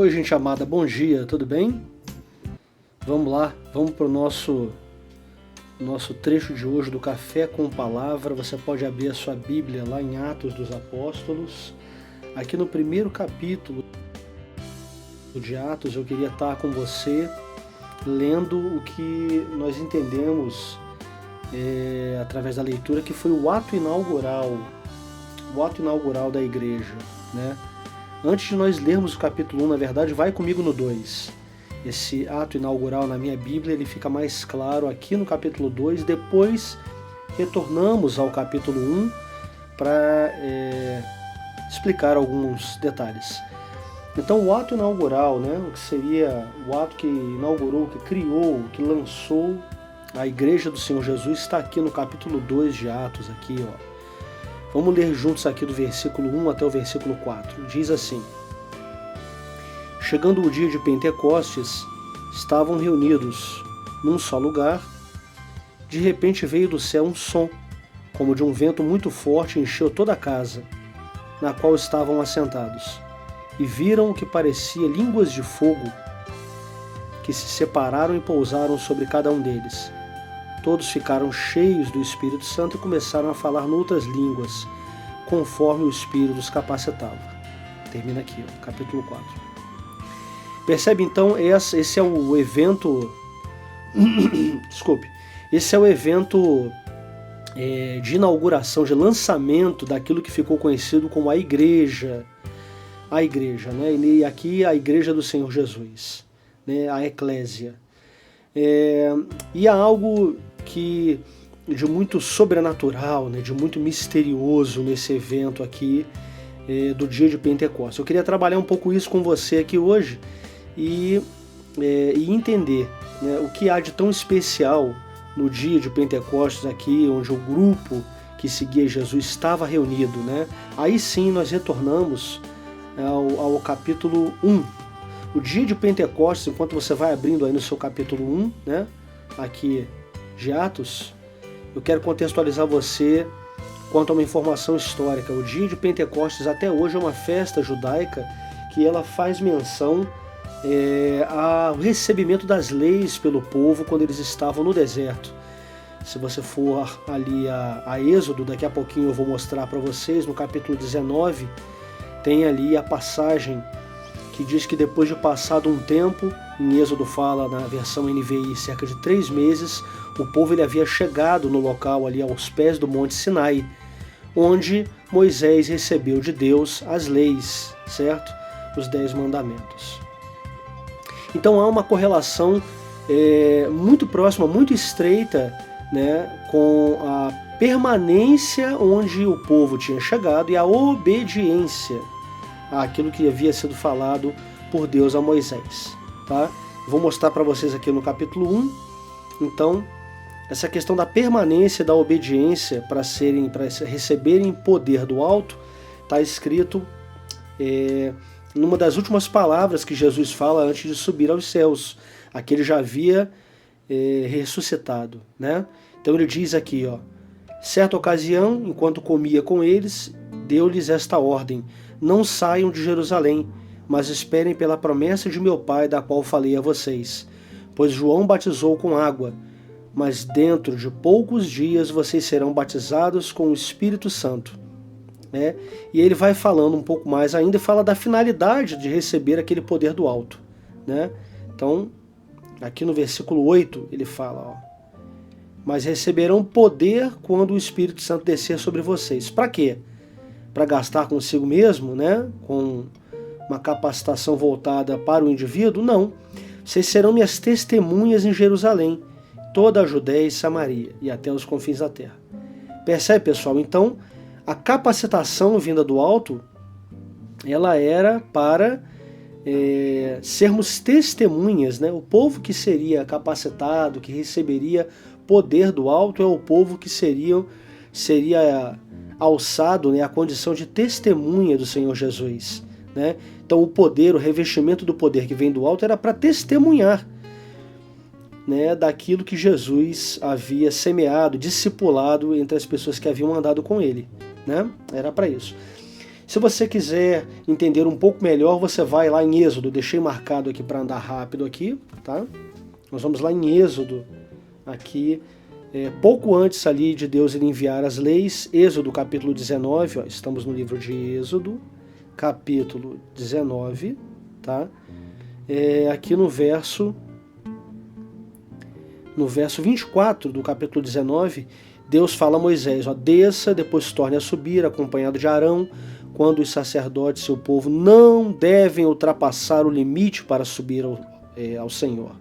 Oi, gente amada, bom dia, tudo bem? Vamos lá, vamos para o nosso trecho de hoje do Café com Palavra. Você pode abrir a sua Bíblia lá em Atos dos Apóstolos. Aqui no primeiro capítulo de Atos, eu queria estar com você lendo o que nós entendemos através da leitura, que foi o ato inaugural da igreja, né? Antes de nós lermos o capítulo 1, na verdade, vai comigo no 2. Esse ato inaugural na minha Bíblia, ele fica mais claro aqui no capítulo 2. Depois retornamos ao capítulo 1 para explicar alguns detalhes. Então, o ato inaugural, né, o que seria o ato que inaugurou, que criou, que lançou a Igreja do Senhor Jesus, está aqui no capítulo 2 de Atos, aqui, ó. Vamos ler juntos aqui do versículo 1 até o versículo 4. Diz assim: Chegando o dia de Pentecostes, estavam reunidos num só lugar. De repente veio do céu um som, como de um vento muito forte, e encheu toda a casa, na qual estavam assentados. E viram o que parecia línguas de fogo, que se separaram e pousaram sobre cada um deles. Todos ficaram cheios do Espírito Santo e começaram a falar noutras línguas, conforme o Espírito os capacitava. Termina aqui, ó, capítulo 4. Percebe então, esse é o evento... Desculpe. Esse é o evento de inauguração, de lançamento daquilo que ficou conhecido como a igreja. A igreja, né? E aqui a igreja do Senhor Jesus, né? A eclésia. E há algo de muito sobrenatural, né, de muito misterioso nesse evento aqui do dia de Pentecostes. Eu queria trabalhar um pouco isso com você aqui hoje e entender, né, o que há de tão especial no dia de Pentecostes aqui, onde o grupo que seguia Jesus estava reunido, né? Aí sim nós retornamos ao capítulo 1. O dia de Pentecostes, enquanto você vai abrindo aí no seu capítulo 1, né, aqui de Atos, eu quero contextualizar você quanto a uma informação histórica. O dia de Pentecostes até hoje é uma festa judaica que ela faz menção ao recebimento das leis pelo povo quando eles estavam no deserto. Se você for ali a Êxodo, daqui a pouquinho eu vou mostrar para vocês, no capítulo 19, tem ali a passagem que diz que depois de passado um tempo, em Êxodo fala na versão NVI, cerca de 3 meses, o povo ele havia chegado no local ali aos pés do Monte Sinai, onde Moisés recebeu de Deus as leis, certo? Os 10 mandamentos. Então há uma correlação muito próxima, muito estreita, né, com a permanência onde o povo tinha chegado e a obediência àquilo que havia sido falado por Deus a Moisés. Tá? Vou mostrar para vocês aqui no capítulo 1, então, essa questão da permanência e da obediência para receberem poder do alto, está escrito numa das últimas palavras que Jesus fala antes de subir aos céus. Aqui ele já havia ressuscitado, né? Então ele diz aqui, ó, certa ocasião, enquanto comia com eles, deu-lhes esta ordem: não saiam de Jerusalém, mas esperem pela promessa de meu Pai, da qual falei a vocês. Pois João batizou com água, mas dentro de poucos dias vocês serão batizados com o Espírito Santo. Né? E ele vai falando um pouco mais ainda e fala da finalidade de receber aquele poder do alto. Né? Então, aqui no versículo 8, ele fala, ó, mas receberão poder quando o Espírito Santo descer sobre vocês. Para quê? Para gastar consigo mesmo, né? Com uma capacitação voltada para o indivíduo? Não. Vocês serão minhas testemunhas em Jerusalém, toda a Judéia e Samaria e até os confins da terra. Percebe, pessoal? Então, a capacitação vinda do alto, ela era para sermos testemunhas, né? O povo que seria capacitado, que receberia poder do alto, é o povo que seria alçado, né, a condição de testemunha do Senhor Jesus. Né? Então o poder, o revestimento do poder que vem do alto era para testemunhar, né, daquilo que Jesus havia semeado, discipulado entre as pessoas que haviam andado com ele. Né? Era para isso. Se você quiser entender um pouco melhor, você vai lá em Êxodo, deixei marcado aqui para andar rápido aqui, tá? Nós vamos lá em Êxodo, aqui, pouco antes ali de Deus ir enviar as leis, Êxodo capítulo 19, ó, estamos no livro de Êxodo, capítulo 19, tá? Aqui no verso 24 do capítulo 19, Deus fala a Moisés, ó, desça, depois torne a subir, acompanhado de Arão, quando os sacerdotes e o povo não devem ultrapassar o limite para subir ao Senhor.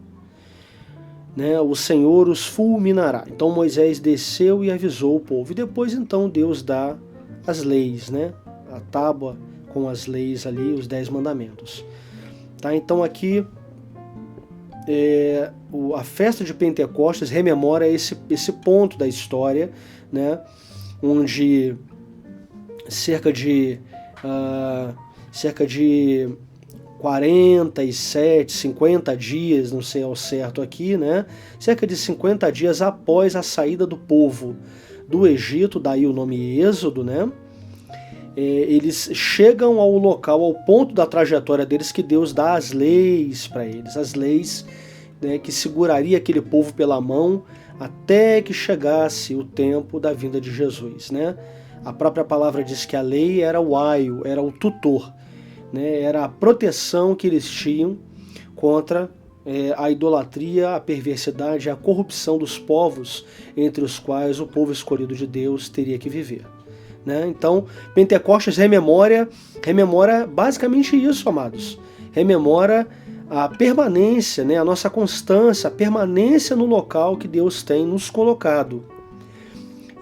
Né? O Senhor os fulminará. Então Moisés desceu e avisou o povo. E depois então Deus dá as leis, né? A tábua com as leis ali, os 10 mandamentos. Tá? Então aqui a festa de Pentecostes rememora esse ponto da história, né? Onde cerca de 47, 50 dias, não sei ao certo aqui, né? Cerca de 50 dias após a saída do povo do Egito, daí o nome Êxodo, né? Eles chegam ao local, ao ponto da trajetória deles que Deus dá as leis para eles, as leis, né, que seguraria aquele povo pela mão até que chegasse o tempo da vinda de Jesus, né? A própria palavra diz que a lei era o aio, era o tutor, né? Era a proteção que eles tinham contra a idolatria, a perversidade, a corrupção dos povos entre os quais o povo escolhido de Deus teria que viver. Né? Então, Pentecostes rememora basicamente isso, amados. Rememora a permanência, né? A nossa constância, a permanência no local que Deus tem nos colocado.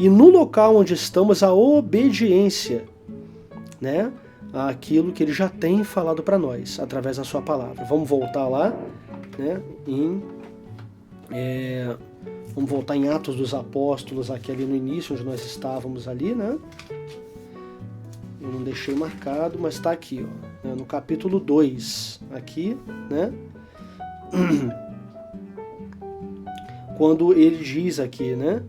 E no local onde estamos, a obediência, né? Àquilo que Ele já tem falado para nós, através da sua palavra. Vamos voltar lá, né? Vamos voltar em Atos dos Apóstolos, aqui ali no início, onde nós estávamos ali, né? Eu não deixei marcado, mas está aqui, ó, né? No capítulo 2, aqui, né? Quando ele diz aqui, né?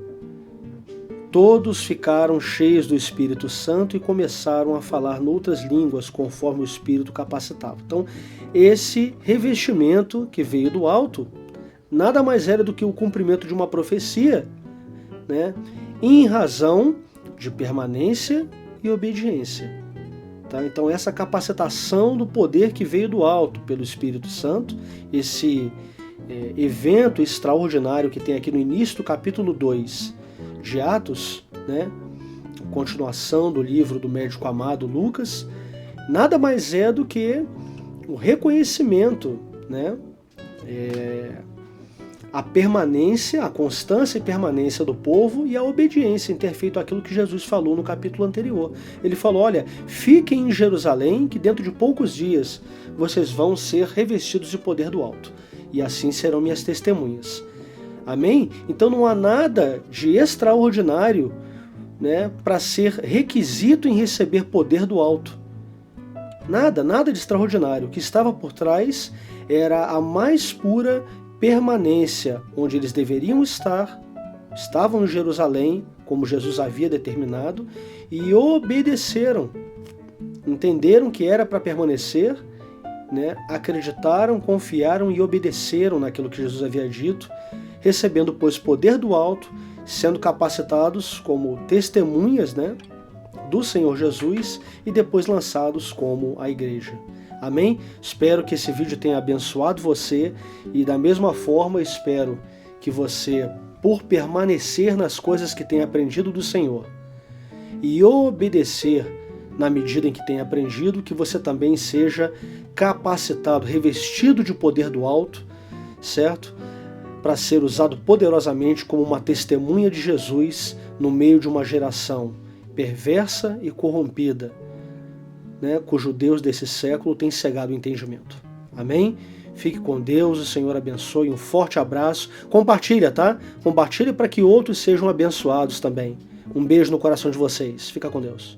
Todos ficaram cheios do Espírito Santo e começaram a falar noutras línguas, conforme o Espírito capacitava. Então, esse revestimento que veio do alto, nada mais era do que o cumprimento de uma profecia, né? Em razão de permanência e obediência. Tá? Então essa capacitação do poder que veio do alto pelo Espírito Santo, esse evento extraordinário que tem aqui no início do capítulo 2 de Atos, né? Continuação do livro do médico amado Lucas, nada mais é do que o reconhecimento, né? A permanência, a constância e permanência do povo e a obediência em ter feito aquilo que Jesus falou no capítulo anterior. Ele falou, olha, fiquem em Jerusalém, que dentro de poucos dias vocês vão ser revestidos de poder do alto, e assim serão minhas testemunhas. Amém? Então não há nada de extraordinário, né, para ser requisito em receber poder do alto. Nada de extraordinário. O que estava por trás era a mais pura permanência onde eles deveriam estar, estavam em Jerusalém, como Jesus havia determinado, e obedeceram, entenderam que era para permanecer, né? Acreditaram, confiaram e obedeceram naquilo que Jesus havia dito, recebendo, pois, poder do alto, sendo capacitados como testemunhas, né, do Senhor Jesus e depois lançados como a igreja. Amém? Espero que esse vídeo tenha abençoado você e da mesma forma espero que você, por permanecer nas coisas que tem aprendido do Senhor e obedecer na medida em que tem aprendido, que você também seja capacitado, revestido de poder do alto, certo? Para ser usado poderosamente como uma testemunha de Jesus no meio de uma geração perversa e corrompida, né, cujo Deus desse século tem cegado o entendimento. Amém? Fique com Deus, o Senhor abençoe, um forte abraço. Compartilha, tá? Compartilha para que outros sejam abençoados também. Um beijo no coração de vocês. Fica com Deus.